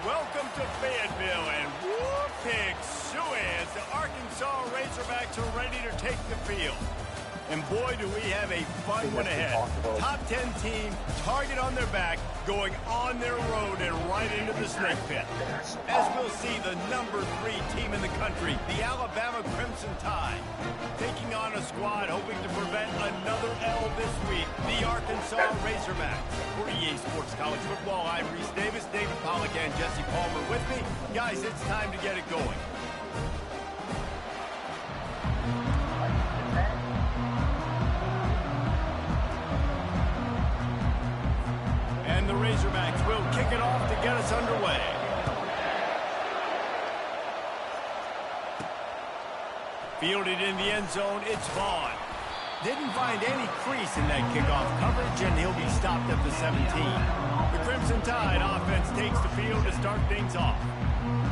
Welcome to Fayetteville, and whoop, pig suey as the Arkansas Razorbacks are ready to take the field. And boy, do we have a fun one ahead. Top 10 team, target on their back, going on their road and right into the snake pit. As we'll see, the number 3 team in the country, the Alabama Crimson Tide, taking on a squad hoping to prevent another L this week, the Arkansas Razorbacks. For EA Sports College Football, I'm Reese Davis, David Pollack, and Jesse Palmer with me. Guys, it's time to get it going. And the Razorbacks will kick it off to get us underway. Fielded in the end zone, it's Vaughn. Didn't find any crease in that kickoff coverage, and he'll be stopped at the 17. The Crimson Tide offense takes the field to start things off.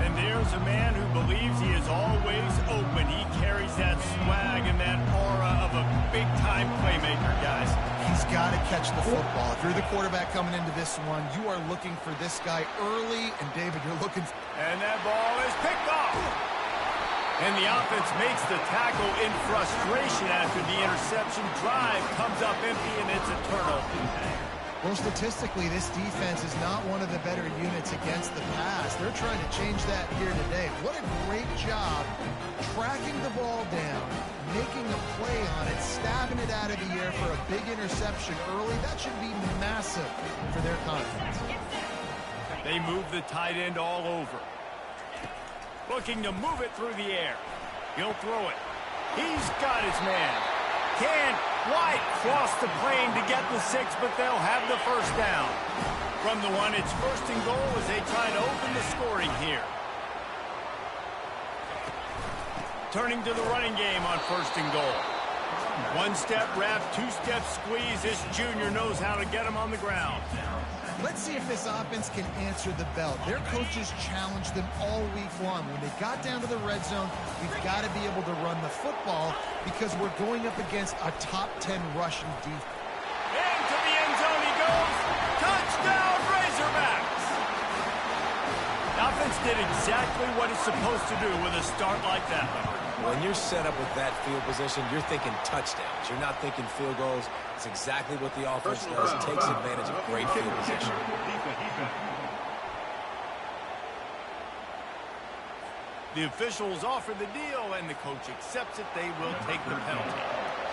And there's a man who believes he is always open. He carries that swag and that aura of a big-time playmaker, guys. He's got to catch the football. If you're the quarterback coming into this one, you are looking for this guy early, and David, you're looking for... And that ball is picked off. And the offense makes the tackle in frustration after the interception. Drive comes up empty, and it's a turnover. Well, statistically, this defense is not one of the better units against the pass. They're trying to change that here today. What a great job tracking the ball down, making a play on it, stabbing it out of the air for a big interception early. That should be massive for their confidence. They move the tight end all over. Looking to move it through the air. He'll throw it. He's got his man. Can't quite cross the plane to get the 6, but they'll have the first down. From the 1, it's first and goal as they try to open the scoring here. Turning to the running game on first and goal. 1-step wrap, 2-step squeeze. This junior knows how to get him on the ground. Let's see if this offense can answer the bell. Their coaches challenged them all week long. When they got down to the red zone, we've got to be able to run the football because we're going up against a top 10 rushing defense. Into the end zone he goes. Touchdown, Razorbacks! The offense did exactly what it's supposed to do with a start like that. When you're set up with that field position, you're thinking touchdowns. You're not thinking field goals. It's exactly what the offense does. Takes advantage of great field position. The officials offer the deal, and the coach accepts it. They will take the penalty.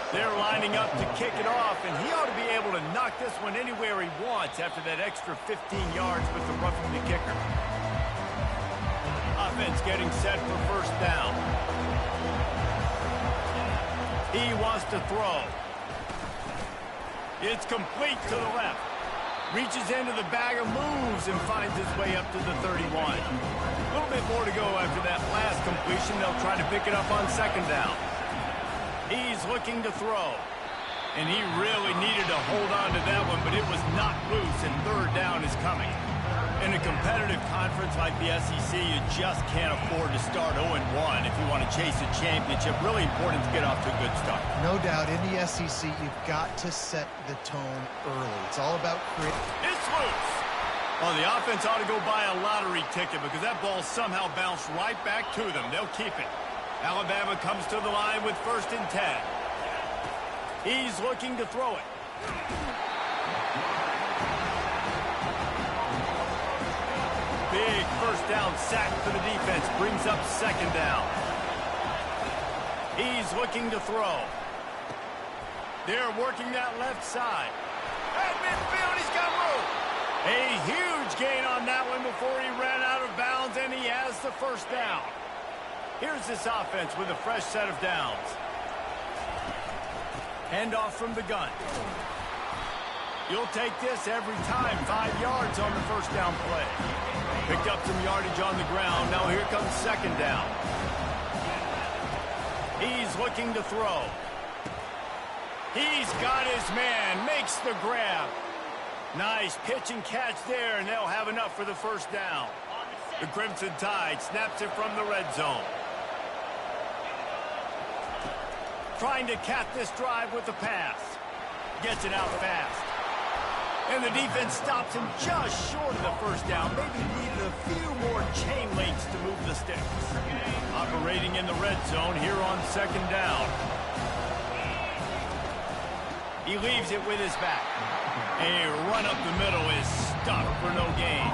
They're lining up to kick it off, and he ought to be able to knock this one anywhere he wants after that extra 15 yards with the roughing the kicker. Offense getting set for first down. He wants to throw. It's complete to the left. Reaches into the bag of moves and finds his way up to the 31. A little bit more to go after that last completion. They'll try to pick it up on second down. He's looking to throw. And he really needed to hold on to that one, but it was not loose, and third down is coming. In a competitive conference like the SEC, you just can't afford to start 0-1 if you want to chase a championship. Really important to get off to a good start. No doubt, in the SEC, you've got to set the tone early. It's all about creating. It's loose. Well, the offense ought to go buy a lottery ticket because that ball somehow bounced right back to them. They'll keep it. Alabama comes to the line with first and 10. He's looking to throw it. Big first down sack for the defense. Brings up second down. He's looking to throw. They're working that left side. At midfield, he's got room. A huge gain on that one before he ran out of bounds, and he has the first down. Here's this offense with a fresh set of downs. Handoff from the gun. You'll take this every time. 5 yards on the first down play. Picked up some yardage on the ground. Now here comes second down. He's looking to throw. He's got his man. Makes the grab. Nice pitch and catch there, and they'll have enough for the first down. The Crimson Tide snaps it from the red zone. Trying to cap this drive with the pass. Gets it out fast. And the defense stops him just short of the first down. Maybe needed a few more chain links to move the sticks. Operating in the red zone here on second down. He leaves it with his back. A run up the middle is stuck for no gain.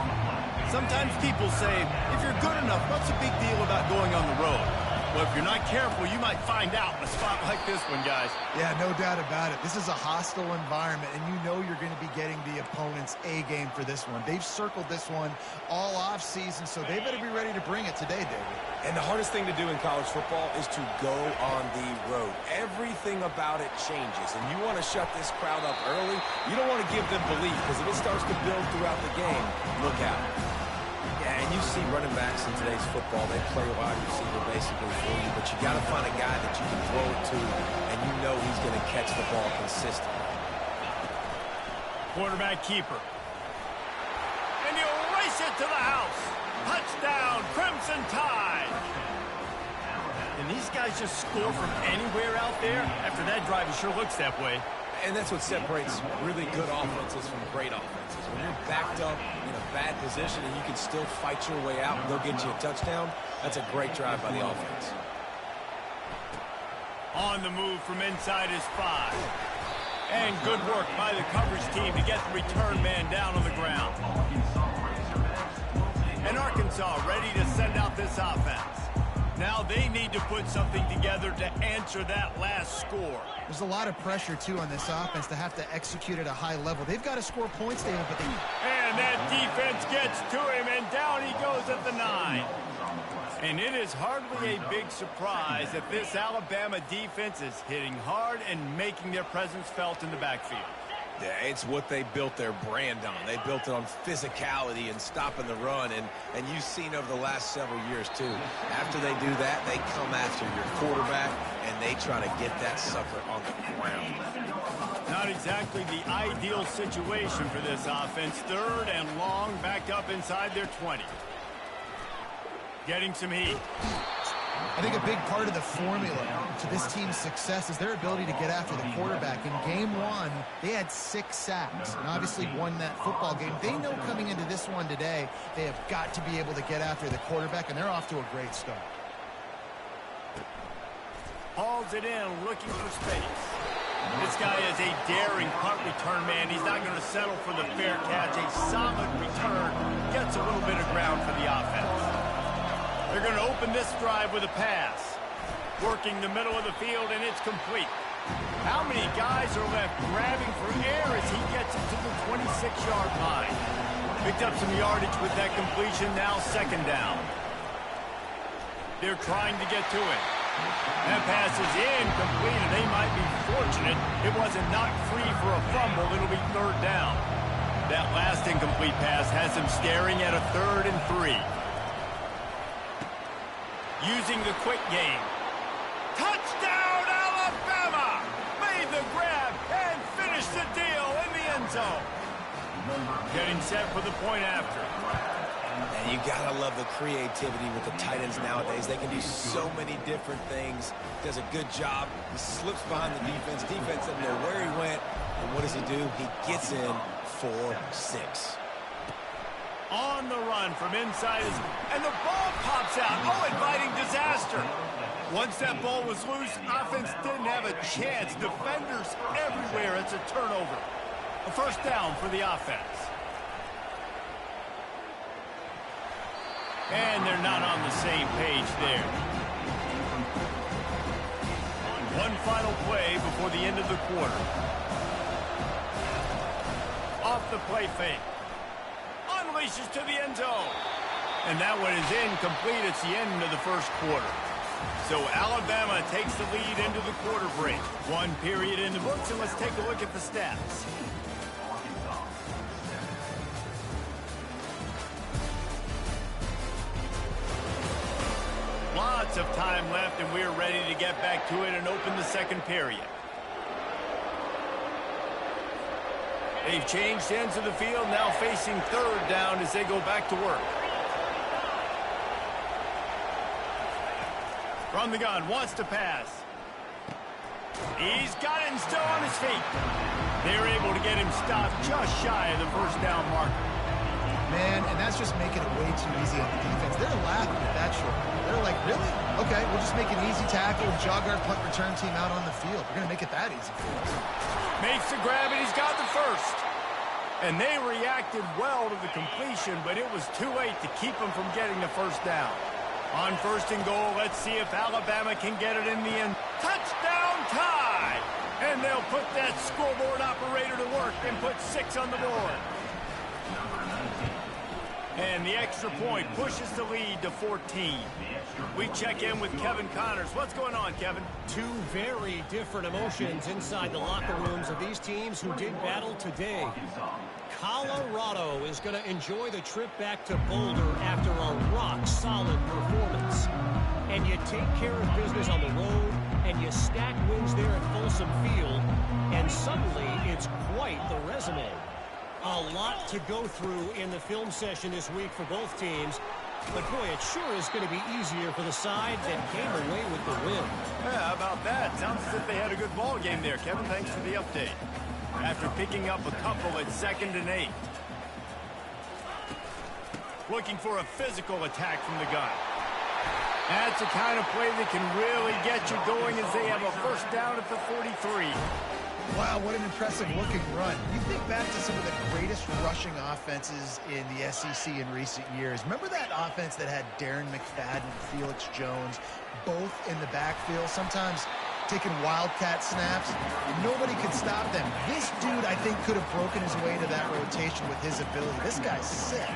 Sometimes people say, if you're good enough, what's the big deal about going on the road? Well, if you're not careful, you might find out in a spot like this one, guys. Yeah, no doubt about it. This is a hostile environment, and you know you're going to be getting the opponent's A game for this one. They've circled this one all offseason, so they better be ready to bring it today, David. And the hardest thing to do in college football is to go on the road. Everything about it changes, and you want to shut this crowd up early. You don't want to give them belief, because if it starts to build throughout the game, look out. Yeah, and you see running backs in today's football, they play wide receiver basically for you, but you got to find a guy that you can throw it to, and you know he's going to catch the ball consistently. Quarterback keeper. And he'll race it to the house. Touchdown, Crimson Tide. And these guys just score from anywhere out there. After that drive, it sure looks that way. And that's what separates really good offenses from great offenses. When you're backed up in a bad position and you can still fight your way out and they'll get you a touchdown, that's a great drive by the offense. On the move from inside his 5. And good work by the coverage team to get the return man down on the ground. And Arkansas ready to send out this offense. Now they need to put something together to answer that last score. There's a lot of pressure, too, on this offense to have to execute at a high level. They've got to score points, David, but they... And that defense gets to him, and down he goes at the 9. And it is hardly a big surprise that this Alabama defense is hitting hard and making their presence felt in the backfield. Yeah, it's what they built their brand on. They built it on physicality and stopping the run, and you've seen over the last several years, too. After they do that, they come after your quarterback, and they try to get that sucker on the ground. Not exactly the ideal situation for this offense. Third and long, backed up inside their 20. Getting some heat. I think a big part of the formula to this team's success is their ability to get after the quarterback. In game 1, they had 6 sacks and obviously won that football game. They know coming into this one today, they have got to be able to get after the quarterback, and they're off to a great start. Hauls it in, looking for space. This guy is a daring punt return man. He's not going to settle for the fair catch. A solid return gets a little bit of ground for the offense. They're going to open this drive with a pass. Working the middle of the field, and it's complete. How many guys are left grabbing for air as he gets it to the 26-yard line? Picked up some yardage with that completion, now second down. They're trying to get to it. That pass is incomplete, and they might be fortunate it wasn't knocked free for a fumble. It'll be third down. That last incomplete pass has them staring at a 3rd and 3. Using the quick game. Touchdown, Alabama! Made the grab and finished the deal in the end zone. Getting set for the point after. And you gotta love the creativity with the tight ends nowadays. They can do so many different things. Does a good job. He slips behind the defense. Defense doesn't know where he went. And what does he do? He gets in for 6. On the run from inside his... And the ball pops out. Oh, inviting disaster. Once that ball was loose, offense didn't have a chance. Defenders everywhere. It's a turnover. A first down for the offense. And they're not on the same page there. One final play before the end of the quarter. Off the play fake. Unleashes to the end zone. And that one is incomplete. It's the end of the first quarter. So Alabama takes the lead into the quarter break. 1 period in the books, and let's take a look at the stats. Lots of time left, and we're ready to get back to it and open the second period. They've changed ends of the field, now facing third down as they go back to work. From the gun, wants to pass. He's got it and still on his feet. They're able to get him stopped just shy of the first down marker. Man, and that's just making it way too easy on the defense. They're laughing at that short. They're like, really? Okay, we'll just make an easy tackle and jog our punt return team out on the field. We're going to make it that easy for us. Makes the grab, and he's got the first. And they reacted well to the completion, but it was too late to keep them from getting the first down. On first and goal, let's see if Alabama can get it in the end. Touchdown tie! And they'll put that scoreboard operator to work and put 6 on the board. And the extra point pushes the lead to 14. We check in with Kevin Connors. What's going on, Kevin? Two very different emotions inside the locker rooms of these teams who did battle today. Colorado is going to enjoy the trip back to Boulder after a rock-solid performance. And you take care of business on the road, and you stack wins there at Folsom Field, and suddenly it's quite the resume. A lot to go through in the film session this week for both teams. But, boy, it sure is going to be easier for the side that came away with the win. Yeah, how about that? Sounds as if they had a good ball game there, Kevin. Thanks for the update. After picking up a couple at 2nd and 8. Looking for a physical attack from the gun. That's the kind of play that can really get you going as they have a first down at the 43. Wow, what an impressive-looking run. You think back to some of the greatest rushing offenses in the SEC in recent years. Remember that offense that had Darren McFadden and Felix Jones both in the backfield, sometimes taking wildcat snaps? Nobody could stop them. This dude, I think, could have broken his way to that rotation with his ability. This guy's sick.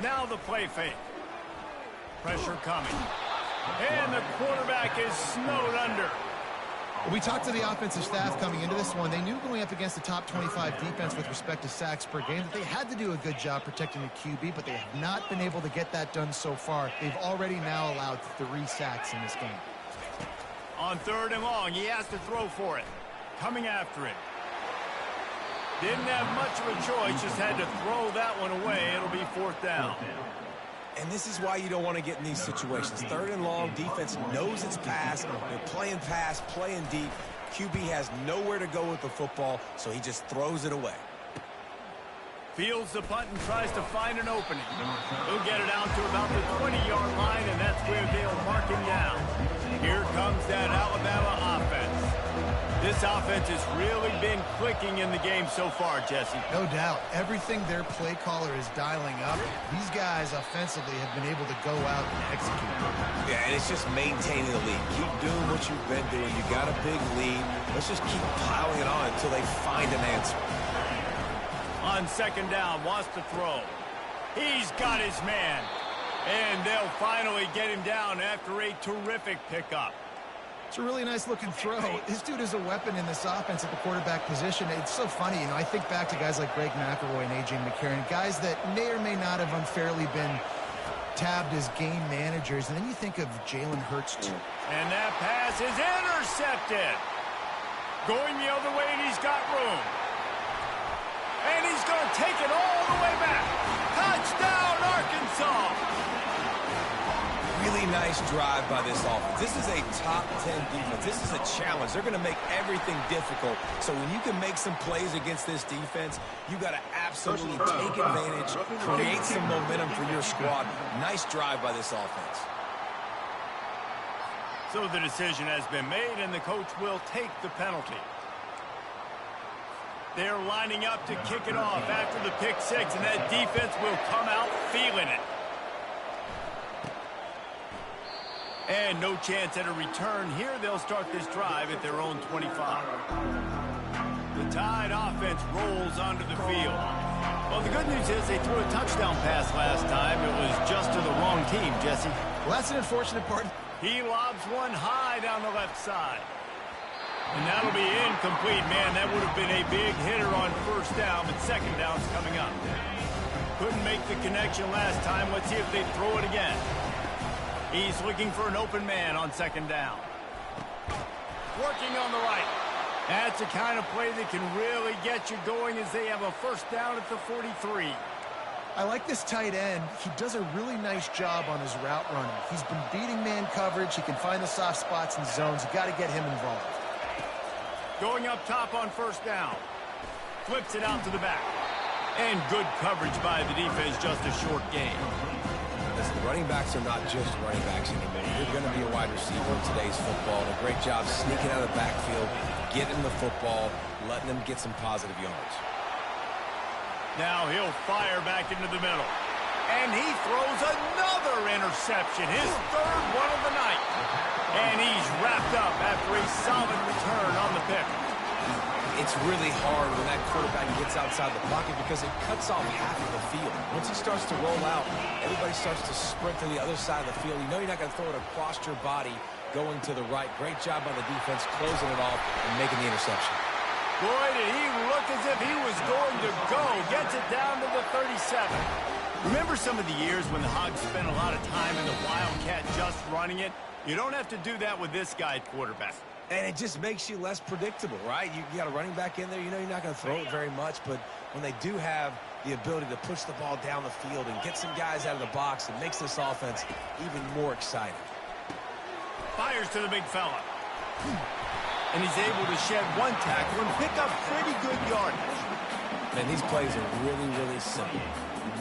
Now the play fake. Pressure coming. And the quarterback is snowed under. We talked to the offensive staff coming into this one. They knew going up against the top 25 defense with respect to sacks per game that they had to do a good job protecting the QB, but they have not been able to get that done so far. They've already now allowed 3 sacks in this game. On 3rd and long, he has to throw for it. Coming after it. Didn't have much of a choice, just had to throw that one away. It'll be 4th down. And this is why you don't want to get in these situations. 3rd and long, defense knows it's pass. They're playing pass, playing deep. QB has nowhere to go with the football, so he just throws it away. Fields the punt and tries to find an opening. He'll get it out to about the 20-yard line, and that's where they'll mark him down. Here comes that Alabama offense. This offense has really been clicking in the game so far, Jesse. No doubt. Everything their play caller is dialing up, these guys offensively have been able to go out and execute. Yeah, and it's just maintaining the lead. Keep doing what you've been doing. You got a big lead. Let's just keep piling it on until they find an answer. On 2nd down, wants to throw. He's got his man. And they'll finally get him down after a terrific pickup. It's a really nice-looking throw. This dude is a weapon in this offense at the quarterback position. It's so funny, I think back to guys like Greg McElroy and A.J. McCarron, guys that may or may not have unfairly been tabbed as game managers. And then you think of Jalen Hurts, too. And that pass is intercepted. Going the other way, and he's got room. And he's going to take it all the way back. Touchdown, Arkansas! Really nice drive by this offense. This is a top 10 defense. This is a challenge. They're going to make everything difficult. So when you can make some plays against this defense, you got to absolutely take advantage, create some momentum for your squad. Nice drive by this offense. So the decision has been made, and the coach will take the penalty. They're lining up to kick it off after the pick 6, and that defense will come out feeling it. And no chance at a return here. They'll start this drive at their own 25. The Tide offense rolls onto the field. Well, the good news is they threw a touchdown pass last time. It was just to the wrong team, Jesse. Well, that's an unfortunate part. He lobs one high down the left side. And that'll be incomplete, man. That would have been a big hitter on 1st down, but 2nd down's coming up. Couldn't make the connection last time. Let's see if they throw it again. He's looking for an open man on 2nd down. Working on the right. That's the kind of play that can really get you going as they have a 1st down at the 43. I like this tight end. He does a really nice job on his route running. He's been beating man coverage. He can find the soft spots and zones. You got to get him involved. Going up top on first down. Flips it out to the back. And good coverage by the defense, just a short game. Listen, running backs are not just running backs anymore. You're going to be a wide receiver in today's football. And a great job sneaking out of the backfield, getting the football, letting them get some positive yards. Now he'll fire back into the middle. And he throws another interception, his third one of the night. And he's wrapped up after a solid return on the pick. It's really hard when that quarterback gets outside the pocket because it cuts off half of the field. Once he starts to roll out, everybody starts to sprint to the other side of the field. You know you're not going to throw it across your body going to the right. Great job by the defense closing it off and making the interception. Boy, did he look as if he was going to go. Gets it down to the 37. Remember some of the years when the Hogs spent a lot of time in the Wildcat just running it? You don't have to do that with this guy at quarterback. And it just makes you less predictable, right? You got a running back in there. You know you're not going to throw it very much, but when they do have the ability to push the ball down the field and get some guys out of the box, it makes this offense even more exciting. Fires to the big fella. And he's able to shed one tackle and pick up pretty good yardage. Man, these plays are really, really simple.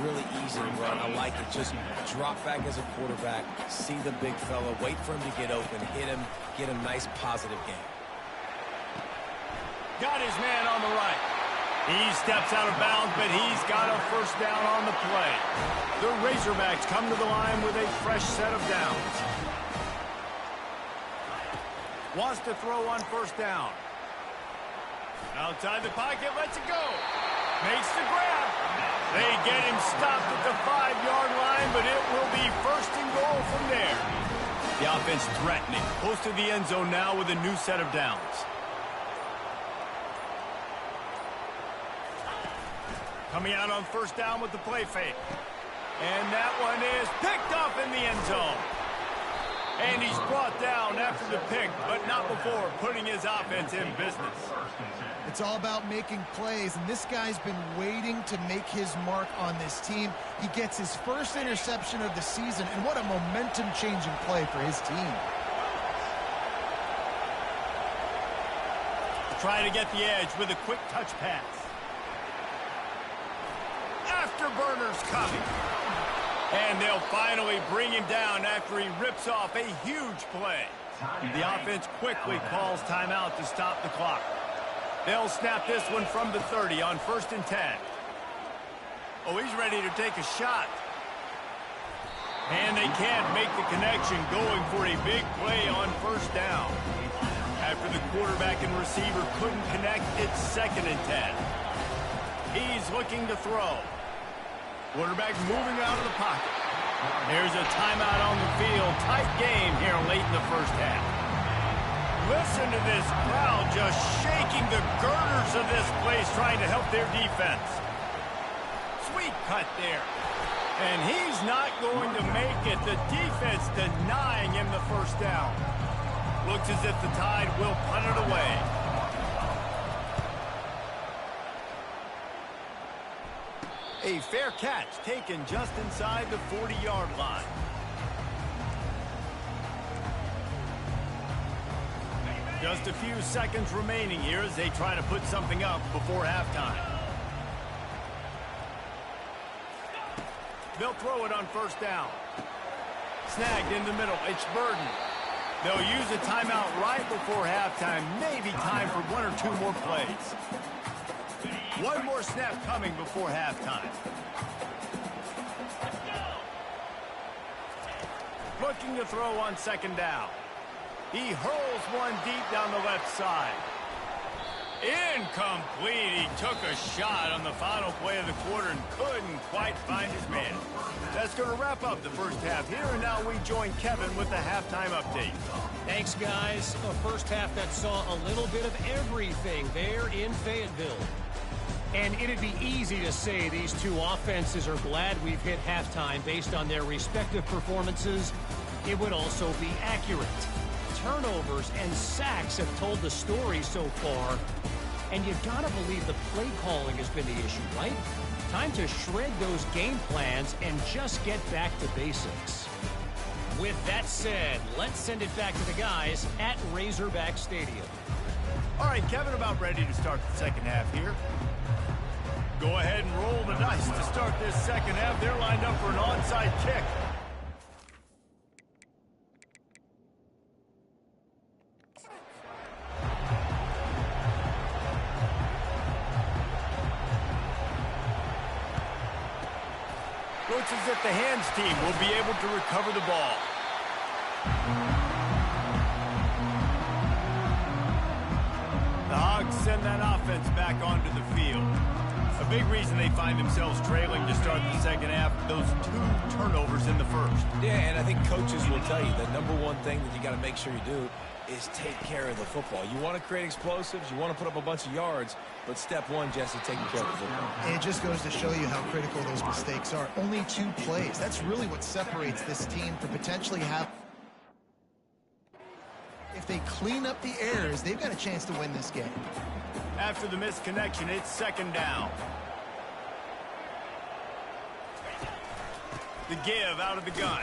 Really easy to run. I like it. Just drop back as a quarterback, see the big fella, wait for him to get open, hit him, get a nice positive game. Got his man on the right. He steps out of bounds, but he's got a first down on the play. The Razorbacks come to the line with a fresh set of downs. Wants to throw on first down. Outside the pocket, lets it go. Makes the grab. They get him stopped at the 5-yard line, but it will be first and goal from there. The offense threatening. Close to the end zone now with a new set of downs. Coming out on first down with the play fake. And that one is picked up in the end zone. And he's brought down after the pick, but not before putting his offense in business. It's all about making plays, and this guy's been waiting to make his mark on this team. He gets his first interception of the season, and what a momentum-changing play for his team. Try to get the edge with a quick touch pass. Afterburners coming. And they'll finally bring him down after he rips off a huge play. The offense quickly calls timeout to stop the clock. They'll snap this one from the 30 on 1st and 10. Oh, he's ready to take a shot. And they can't make the connection, going for a big play on first down. After the quarterback and receiver couldn't connect, it's 2nd and 10. He's looking to throw. Quarterback moving out of the pocket. There's a timeout on the field. Tight game here late in the first half. Listen to this crowd just shaking the girders of this place, trying to help their defense. Sweet cut there. And he's not going to make it. The defense denying him the first down. Looks as if the Tide will punt it away. A fair catch taken just inside the 40-yard line. Just a few seconds remaining here as they try to put something up before halftime. They'll throw it on first down. Snagged in the middle. It's Burden. They'll use a timeout right before halftime. Maybe time for 1 or 2 more plays. One more snap coming before halftime. Looking to throw on 2nd down. He hurls one deep down the left side. Incomplete. He took a shot on the final play of the quarter and couldn't quite find his man. That's going to wrap up the first half here, and now we join Kevin with the halftime update. Thanks, guys. A first half that saw a little bit of everything there in Fayetteville. And it'd be easy to say these two offenses are glad we've hit halftime based on their respective performances. It would also be accurate. Turnovers and sacks have told the story so far. And you've got to believe the play calling has been the issue, right? Time to shred those game plans and just get back to basics. With that said, let's send it back to the guys at Razorback Stadium. All right, Kevin, about ready to start the second half here. Go ahead and roll the dice to start this second half. They're lined up for an onside kick. Looks as if the hands team will be able to recover the ball. The Hogs send that offense back onto the field. A big reason they find themselves trailing to start the second half, those 2 turnovers in the first. Yeah, and I think coaches will tell you the number one thing that you got to make sure you do is take care of the football. You want to create explosives, you want to put up a bunch of yards, but step one, Jesse, taking care of the football. It just goes to show you how critical those mistakes are. Only 2 plays. That's really what separates this team from potentially have. If they clean up the errors, they've got a chance to win this game. After the missed connection, it's second down. The give out of the gun.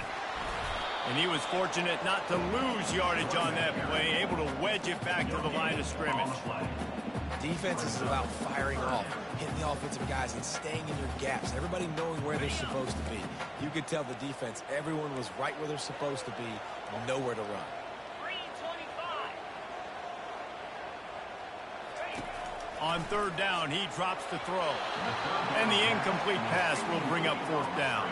And he was fortunate not to lose yardage on that play, able to wedge it back to the line of scrimmage. Defense is about firing off, hitting the offensive guys, and staying in your gaps. Everybody knowing where they're supposed to be. You could tell the defense, everyone was right where they're supposed to be, nowhere to run. On third down, he drops the throw. And the incomplete pass will bring up fourth down.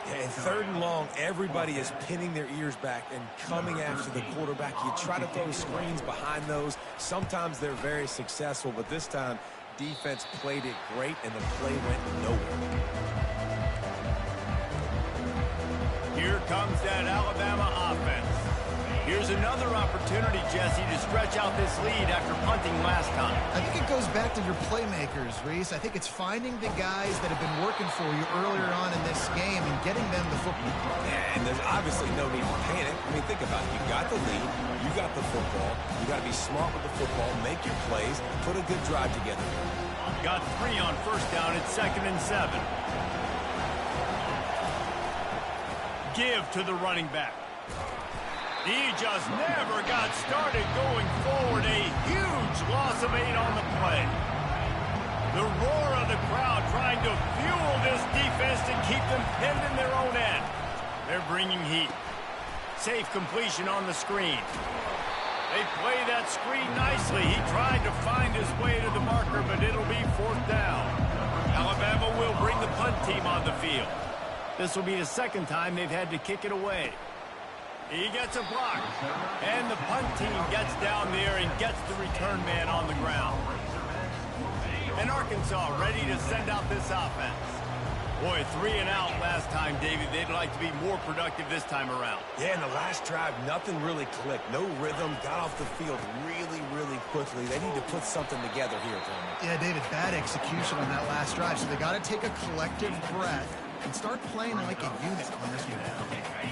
And third and long, everybody is pinning their ears back and coming after the quarterback. You try to throw screens behind those. Sometimes they're very successful, but this time, defense played it great, and the play went nowhere. Here comes that Alabama offense. Here's another opportunity, Jesse, to stretch out this lead after punting last time. I think it goes back to your playmakers, Reese. I think it's finding the guys that have been working for you earlier on in this game and getting them the football. Yeah, and there's obviously no need to panic. I mean, think about it. You got the lead. You got the football. You got to be smart with the football, make your plays, put a good drive together. Got 3 on first down. It's 2nd and 7. Give to the running back. He just never got started going forward. A huge loss of 8 on the play. The roar of the crowd trying to fuel this defense to keep them pinned in their own end. They're bringing heat. Safe completion on the screen. They play that screen nicely. He tried to find his way to the marker, but it'll be fourth down. Alabama will bring the punt team on the field. This will be the second time they've had to kick it away. He gets a block, and the punt team gets down there and gets the return man on the ground. And Arkansas ready to send out this offense. Boy, 3 and out last time, David. They'd like to be more productive this time around. Yeah, in the last drive, nothing really clicked. No rhythm, got off the field really, really quickly. They need to put something together here, Tony. Yeah, David, bad execution on that last drive, so they got to take a collective breath and start playing like a unit on this one.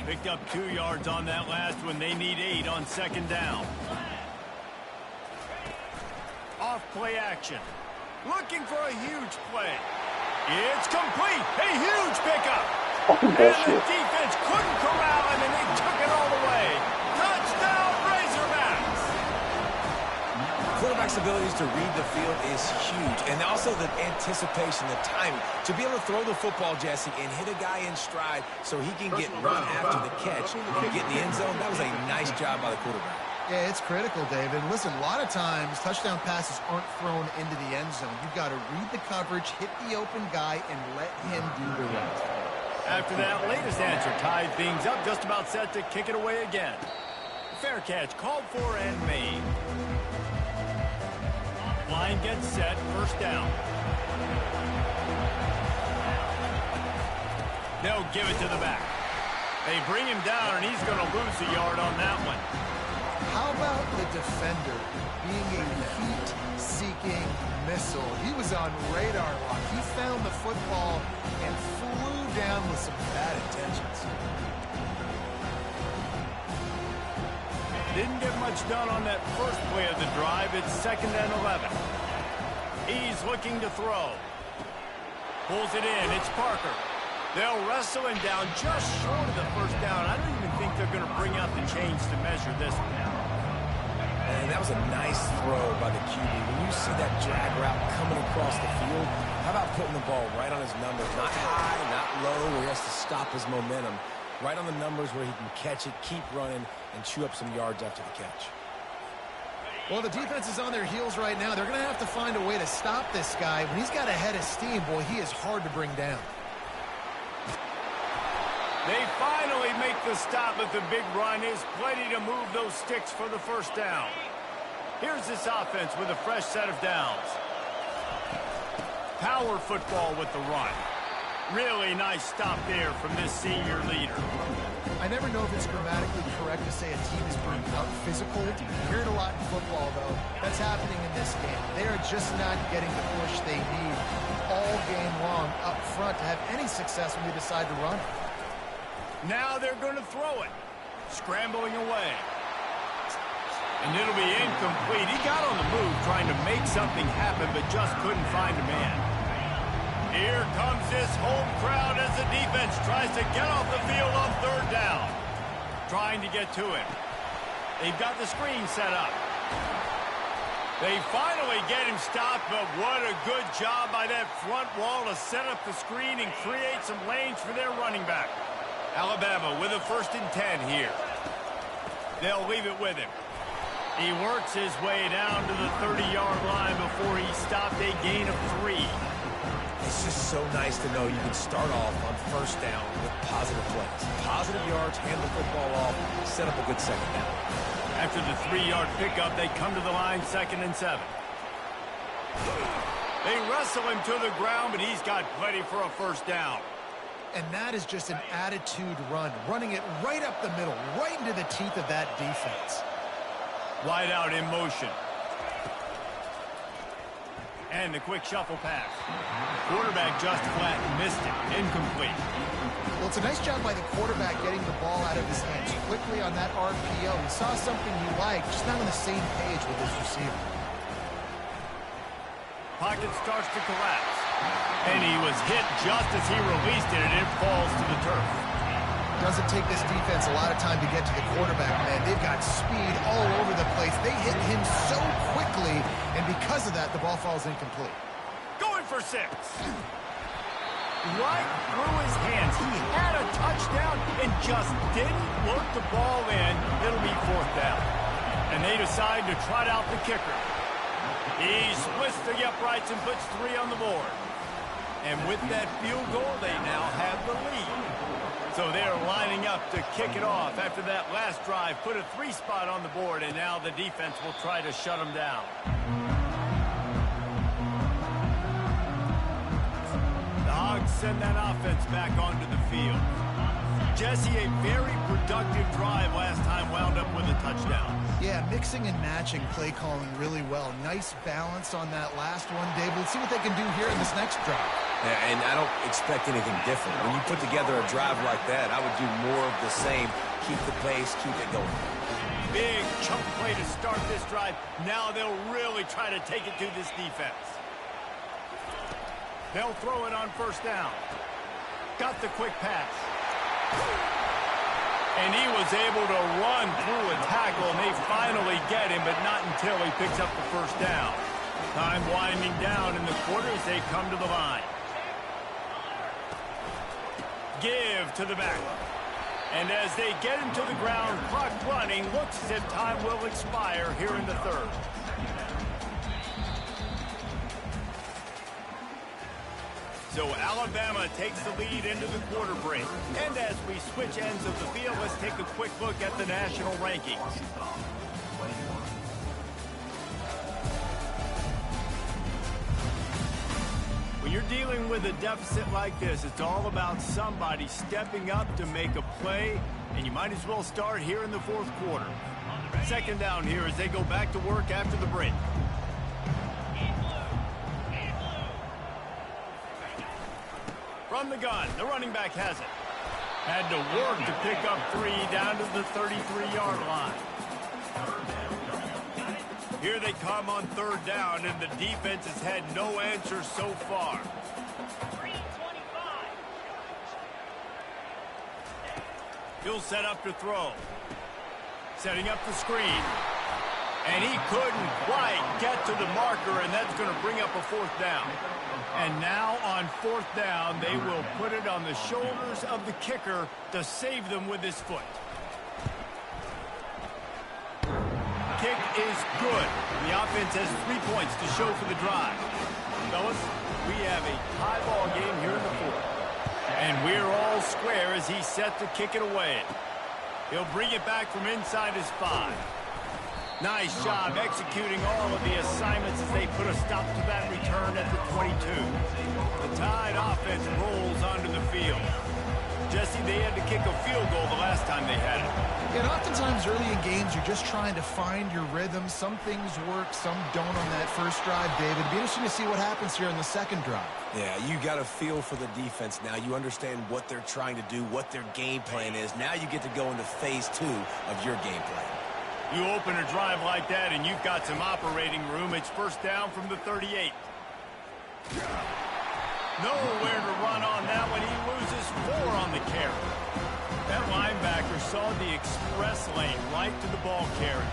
Picked up 2 yards on that last one. They need 8 on second down. Off play action. Looking for a huge play. It's complete. A huge pickup. And the defense couldn't corral him, and they took it all the way. Touchdown, Razorbacks. Quarterback's abilities to read the field is huge. And also the anticipation, the timing. To be able to throw the football, Jesse, and hit a guy in stride so he can get run after the catch and get in the end zone, that was a nice job by the quarterback. Yeah, it's critical, David. Listen, a lot of times touchdown passes aren't thrown into the end zone. You've got to read the coverage, hit the open guy, and let him do the rest. After that latest answer tied things up, just about set to kick it away again. Fair catch called for and made. Line gets set, first down. They'll give it to the back. They bring him down, and he's going to lose a yard on that one. How about the defender being a heat-seeking missile? He was on radar lock. He found the football and flew down with some bad intentions. Didn't get much done on that first play of the drive. It's 2nd and 11. He's looking to throw. Pulls it in. It's Parker. They'll wrestle him down just short of the first down. I don't even think they're going to bring out the chains to measure this one. And that was a nice throw by the QB. When you see that drag route coming across the field, how about putting the ball right on his numbers? Not high, not low, where he has to stop his momentum. Right on the numbers where he can catch it, keep running, and chew up some yards after the catch. Well, the defense is on their heels right now. They're going to have to find a way to stop this guy. When he's got a head of steam, boy, he is hard to bring down. They finally make the stop, but the big run is plenty to move those sticks for the first down. Here's this offense with a fresh set of downs. Power football with the run. Really nice stop there from this senior leader. I never know if it's grammatically correct to say a team is being out physical. You hear it a lot in football, though. That's happening in this game. They are just not getting the push they need all game long up front to have any success when they decide to run it. Now they're going to throw it. Scrambling away. And it'll be incomplete. He got on the move trying to make something happen, but just couldn't find a man. Here comes this home crowd as the defense tries to get off the field on third down. Trying to get to him. They've got the screen set up. They finally get him stopped, but what a good job by that front wall to set up the screen and create some lanes for their running back. Alabama with a 1st and 10 here. They'll leave it with him. He works his way down to the 30-yard line before he stopped a gain of 3. It's just so nice to know you can start off on first down with positive plays. Positive yards, hand the football off, set up a good second down. After the 3-yard pickup, they come to the line 2nd and 7. They wrestle him to the ground, but he's got plenty for a first down. And that is just an attitude run, running it right up the middle, right into the teeth of that defense. Wide out in motion. And the quick shuffle pass. Quarterback just flat missed it. Incomplete. Well, it's a nice job by the quarterback getting the ball out of his hands quickly on that RPO. He saw something he liked, just not on the same page with his receiver. Pocket starts to collapse. And he was hit just as he released it, and it falls to the turf. Doesn't take this defense a lot of time to get to the quarterback, man. They've got speed all over the place. They hit him so quickly, and because of that, the ball falls incomplete. Going for 6. Right through his hands. He had a touchdown and just didn't work the ball in. It'll be 4th down. And they decide to trot out the kicker. He splits the uprights and puts 3 on the board. And with that field goal, they now have the lead. So they're lining up to kick it off after that last drive. Put a 3 spot on the board, and now the defense will try to shut them down. The Hogs send that offense back onto the field. Jesse, a very productive drive last time wound up with a touchdown. Yeah, mixing and matching play calling really well. Nice balance on that last one, Dave. Let's see what they can do here in this next drive. Yeah, and I don't expect anything different. When you put together a drive like that, I would do more of the same. Keep the pace, keep it going. Big chunk play to start this drive. Now they'll really try to take it to this defense. They'll throw it on 1st down. Got the quick pass. And he was able to run through a tackle, and they finally get him, but not until he picks up the 1st down. Time winding down in the quarter as they come to the line. Give to the back. And as they get him to the ground, clock running, looks as if time will expire here in the 3rd. So Alabama takes the lead into the quarter break. And as we switch ends of the field, let's take a quick look at the national rankings. When you're dealing with a deficit like this, it's all about somebody stepping up to make a play, and you might as well start here in the 4th quarter. 2nd down here as they go back to work after the break. From the gun, the running back has it. Had to work to pick up 3 down to the 33-yard line. Here they come on 3rd down, and the defense has had no answer so far. He'll set up to throw. Setting up the screen. And he couldn't quite get to the marker, and that's going to bring up a fourth down. And now on fourth down, they will put it on the shoulders of the kicker to save them with his foot. Kick is good. The offense has 3 points to show for the drive. Fellas, we have a tie ball game here in the fourth. And we're all square as he's set to kick it away. He'll bring it back from inside his 5. Nice job executing all of the assignments as they put a stop to that return at the 22. The Tide offense rolls onto the field. Jesse, they had to kick a field goal the last time they had it. And oftentimes early in games, you're just trying to find your rhythm. Some things work, some don't on that first drive, David. It'd be interesting to see what happens here in the second drive. Yeah, you got a feel for the defense now. You understand what they're trying to do, what their game plan is. Now you get to go into phase 2 of your game plan. You open a drive like that, and you've got some operating room. It's first down from the 38. Nowhere to run on that one. He loses 4 on the carry. That linebacker saw the express lane right to the ball carrier.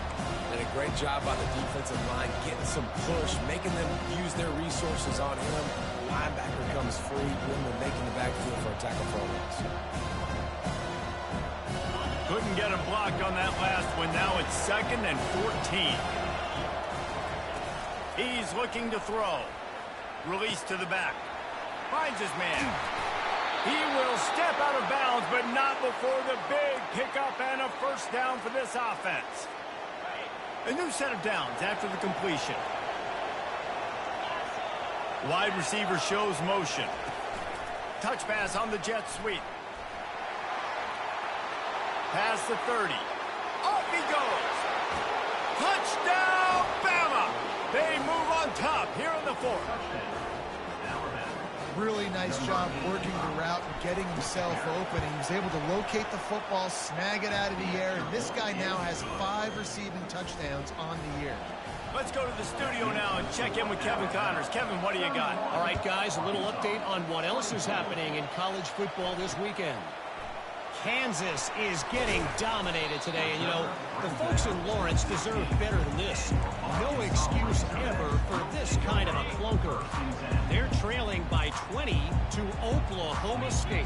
And a great job by the defensive line, getting some push, making them use their resources on him. Linebacker comes free, Woodman making the backfield for a tackle for a loss. Couldn't get him blocked on that last one. Now it's 2nd and 14. He's looking to throw. Release to the back. Finds his man. He will step out of bounds, but not before the big pickup and a first down for this offense. A new set of downs after the completion. Wide receiver shows motion. Touch pass on the jet sweep. Past the 30. Off he goes. Touchdown, Bama! They move on top here in the fourth. Really nice job working the route and getting himself open. He was able to locate the football, snag it out of the air, and this guy now has 5 receiving touchdowns on the year. Let's go to the studio now and check in with Kevin Connors. Kevin, what do you got? All right, guys, a little update on what else is happening in college football this weekend. Kansas is getting dominated today, and, you know, the folks in Lawrence deserve better than this. No excuse ever for this kind of a clunker. They're trailing by 20 to Oklahoma State.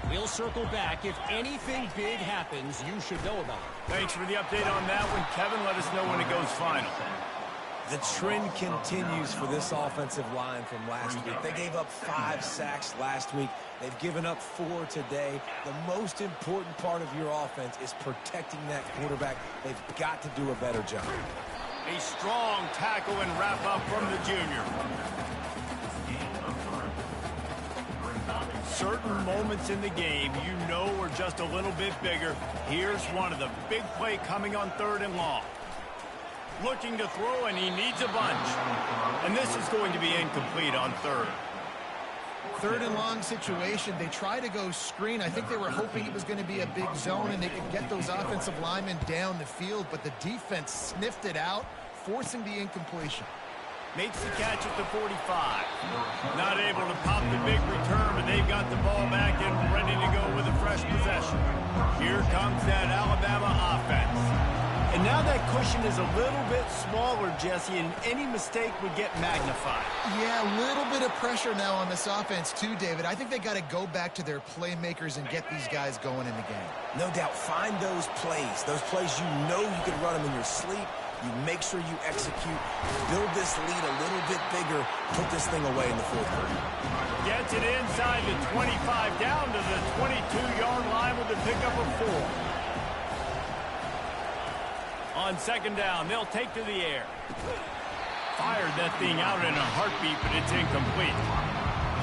We'll circle back. If anything big happens, you should know about it. Thanks for the update on that one, Kevin. Let us know when it goes final. The trend continues for this offensive line from last week. They gave up 5 sacks last week. They've given up 4 today. The most important part of your offense is protecting that quarterback. They've got to do a better job. A strong tackle and wrap up from the junior. Certain moments in the game you know are just a little bit bigger. Here's one of the big play coming on 3rd and long. Looking to throw, and he needs a bunch. And this is going to be incomplete on 3rd. 3rd and long situation. They try to go screen. I think they were hoping it was going to be a big zone and they could get those offensive linemen down the field, but the defense sniffed it out, forcing the incompletion. Makes the catch at the 45. Not able to pop the big return, but they've got the ball back and ready to go with a fresh possession. Here comes that Alabama offense. And now that cushion is a little bit smaller, Jesse, and any mistake would get magnified. Yeah, a little bit of pressure now on this offense too, David. I think they got to go back to their playmakers and get these guys going in the game. No doubt, find those plays you know you can run them in your sleep. You make sure you execute, build this lead a little bit bigger, put this thing away in the 4th quarter. Gets it inside the 25, down to the 22-yard line with a pickup of 4. On 2nd down, they'll take to the air. Fired that thing out in a heartbeat, but it's incomplete.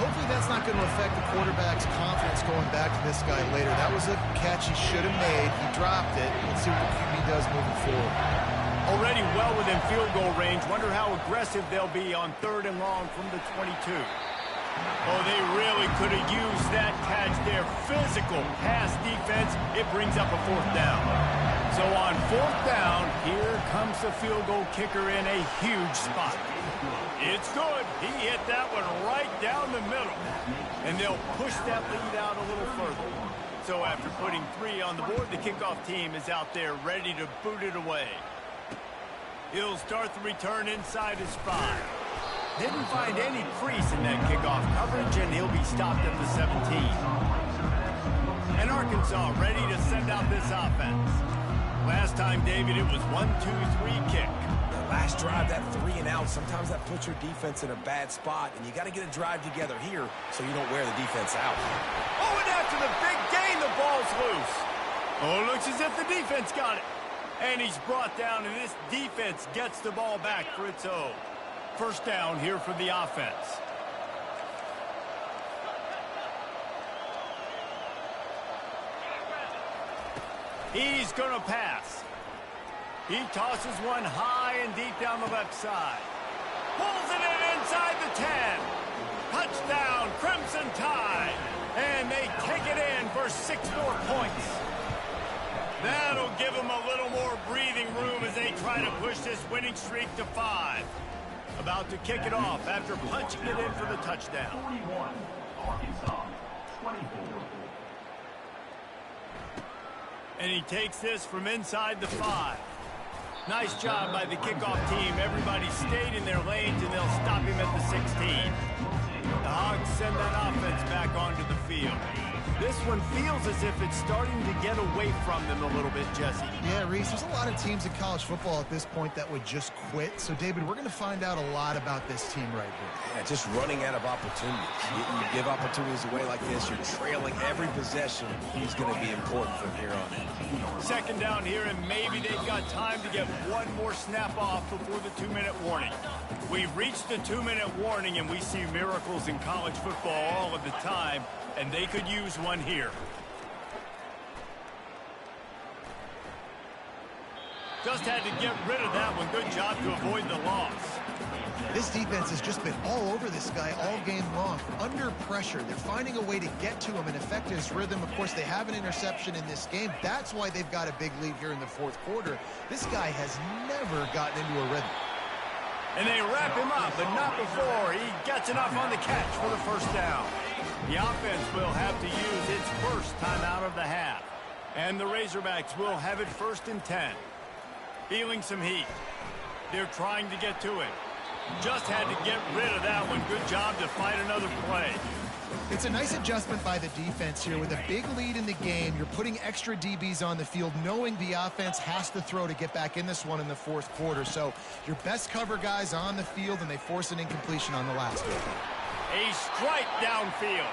Hopefully that's not going to affect the quarterback's confidence going back to this guy later. That was a catch he should have made. He dropped it. Let's see what the QB does moving forward. Already well within field goal range. Wonder how aggressive they'll be on 3rd and long from the 22. Oh, they really could have used that catch there. Physical pass defense. It brings up a 4th down. So on 4th down, here comes the field goal kicker in a huge spot. It's good. He hit that one right down the middle. And they'll push that lead out a little further. So after putting 3 on the board, the kickoff team is out there ready to boot it away. He'll start the return inside his 5. Didn't find any crease in that kickoff coverage, and he'll be stopped at the 17. And Arkansas ready to send out this offense. Last time, David, it was 1-2-3 kick. Last drive, that 3 and out, sometimes that puts your defense in a bad spot, and you got to get a drive together here so you don't wear the defense out. Oh, and after the big gain, the ball's loose. Oh, it looks as if the defense got it. And he's brought down, and this defense gets the ball back for its own. First down here for the offense. He's going to pass. He tosses one high and deep down the left side. Pulls it in inside the 10. Touchdown, Crimson Tide. And they take it in for 6 more points. That'll give them a little more breathing room as they try to push this winning streak to 5. About to kick it off after punching it in for the touchdown. 41, Arkansas, 24. And he takes this from inside the 5. Nice job by the kickoff team. Everybody stayed in their lanes, and they'll stop him at the 16. The Hogs send that offense back onto the field. This one feels as if it's starting to get away from them a little bit, Jesse. Yeah, Reese, there's a lot of teams in college football at this point that would just quit. So, David, we're going to find out a lot about this team right here. Yeah, just running out of opportunities. You give opportunities away like this, you're trailing every possession. He's going to be important from here on in. Second down here, and maybe they've got time to get one more snap off before the 2-minute warning. We've reached the 2-minute warning, and we see miracles in college football all of the time, and they could use one here. Just had to get rid of that one. Good job to avoid the loss. This defense has just been all over this guy all game long. Under pressure, they're finding a way to get to him and affect his rhythm. Of course, they have an interception in this game. That's why they've got a big lead here in the fourth quarter. This guy has never gotten into a rhythm. And they wrap him up, but not before he gets enough on the catch for the first down. The offense will have to use its first timeout of the half. And the Razorbacks will have it 1st and 10. Feeling some heat. They're trying to get to it. Just had to get rid of that one. Good job to fight another play. It's a nice adjustment by the defense here. With a big lead in the game, you're putting extra DBs on the field, knowing the offense has to throw to get back in this one in the fourth quarter. So your best cover guys on the field, and they force an incompletion on the last one. A strike downfield.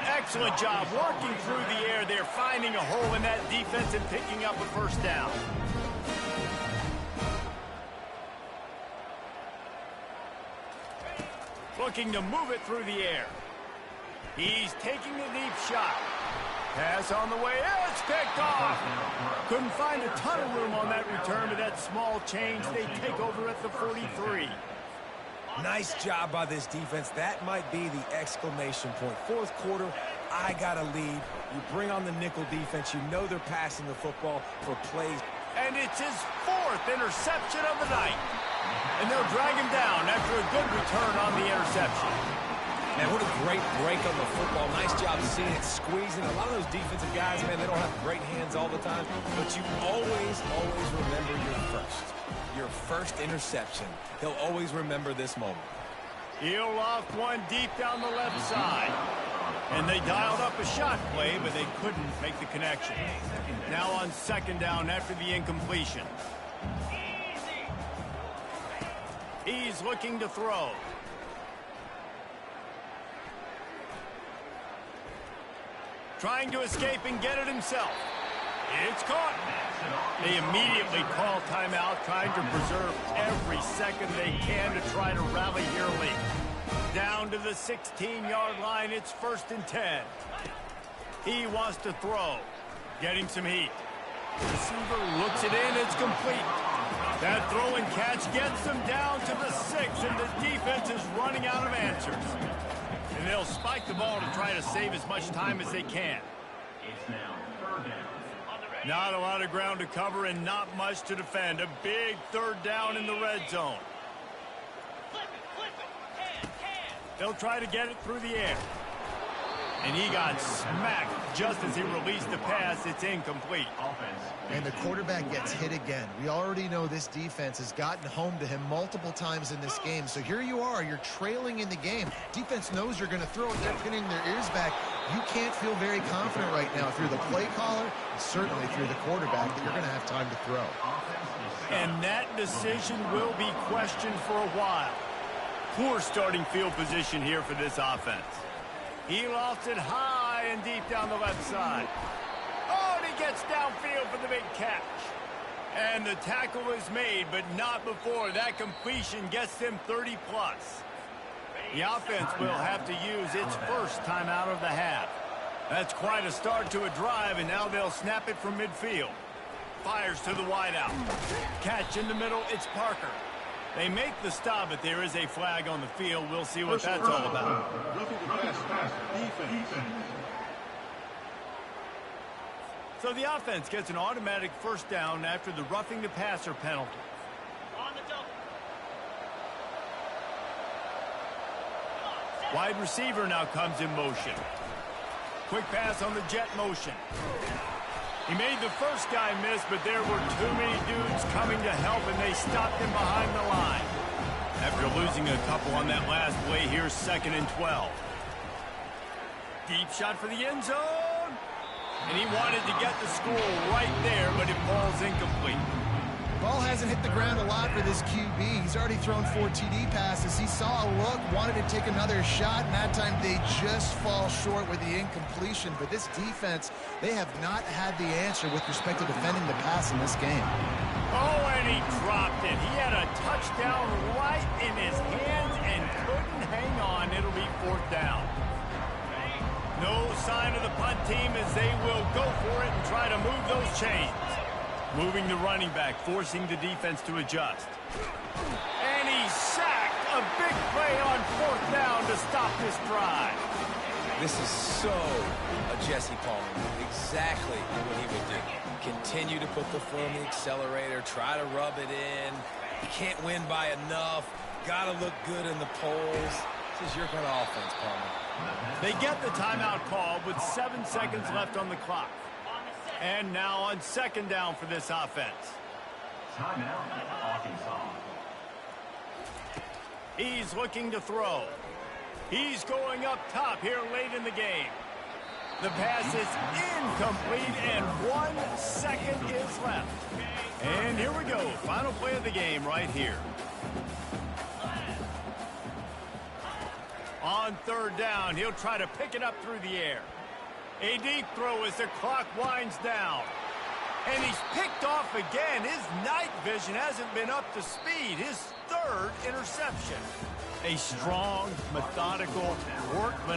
Excellent job working through the air. They're finding a hole in that defense and picking up a first down. Looking to move it through the air. He's taking a deep shot. Pass on the way. It's picked off. Couldn't find a ton of room on that return, but that small change, they take over at the 43. Nice job by this defense. That might be the exclamation point. Fourth quarter, I got a lead. You bring on the nickel defense. You know they're passing the football for plays. And it's his 4th interception of the night. And they'll drag him down after a good return on the interception. Man, what a great break on the football. Nice job seeing it squeezing. A lot of those defensive guys, man, they don't have great hands all the time. But you always remember your first interception. He'll always remember this moment. He'll loft one deep down the left side. And they dialed up a shot play, but they couldn't make the connection. Now on second down after the incompletion. He's looking to throw. Trying to escape and get it himself. It's caught. They immediately call timeout, trying to preserve every second they can to try to rally here late. Down to the 16-yard line, it's 1st and 10. He wants to throw. Getting some heat. Receiver looks it in, it's complete. That throw and catch gets them down to the 6, and the defense is running out of answers. And they'll spike the ball to try to save as much time as they can. It's now 3rd down. Not a lot of ground to cover and not much to defend. A big 3rd down in the red zone. They'll try to get it through the air. And he got smacked just as he released the pass. It's incomplete. And the quarterback gets hit again. We already know this defense has gotten home to him multiple times in this game. So here you are, you're trailing in the game. Defense knows you're going to throw it. They're pinning their ears back. You can't feel very confident right now if you're the play caller, and certainly if you're the quarterback, that you're going to have time to throw. And that decision will be questioned for a while. Poor starting field position here for this offense. He lost it high and deep down the left side. Oh, and he gets downfield for the big catch. And the tackle is made, but not before that completion gets them 30+. The offense will have to use its first timeout of the half. That's quite a start to a drive, and now they'll snap it from midfield. Fires to the wideout. Catch in the middle, it's Parker. They make the stop, but there is a flag on the field. We'll see what that's all about. So the offense gets an automatic first down after the roughing the passer penalty. On the double. Wide receiver now comes in motion. Quick pass on the jet motion. He made the first guy miss, but there were too many dudes coming to help, and they stopped him behind the line. After losing a couple on that last play, here's 2nd and 12. Deep shot for the end zone. And he wanted to get the score right there, but it falls incomplete. Ball hasn't hit the ground a lot for this QB. He's already thrown 4 TD passes. He saw a look, wanted to take another shot, and that time they just fall short with the incompletion. But this defense, they have not had the answer with respect to defending the pass in this game. Oh, and he dropped it. He had a touchdown right in his hands and couldn't hang on. It'll be 4th down. No sign of the punt team as they will go for it and try to move those chains. Moving the running back, forcing the defense to adjust. And he sacked. A big play on 4th down to stop this drive. This is so a Jesse Palmer move. Exactly what he would do. Continue to put the foot on the accelerator, try to rub it in. You can't win by enough. Got to look good in the polls. This is your kind of offense, Palmer. They get the timeout call with 7 seconds left on the clock. And now on 2nd down for this offense. Timeout, Arkansas. He's looking to throw. He's going up top here late in the game. The pass is incomplete, and 1 second is left. And here we go. Final play of the game right here. On 3rd down, he'll try to pick it up through the air. A deep throw as the clock winds down. And he's picked off again. His night vision hasn't been up to speed. His 3rd interception. A strong, methodical workman.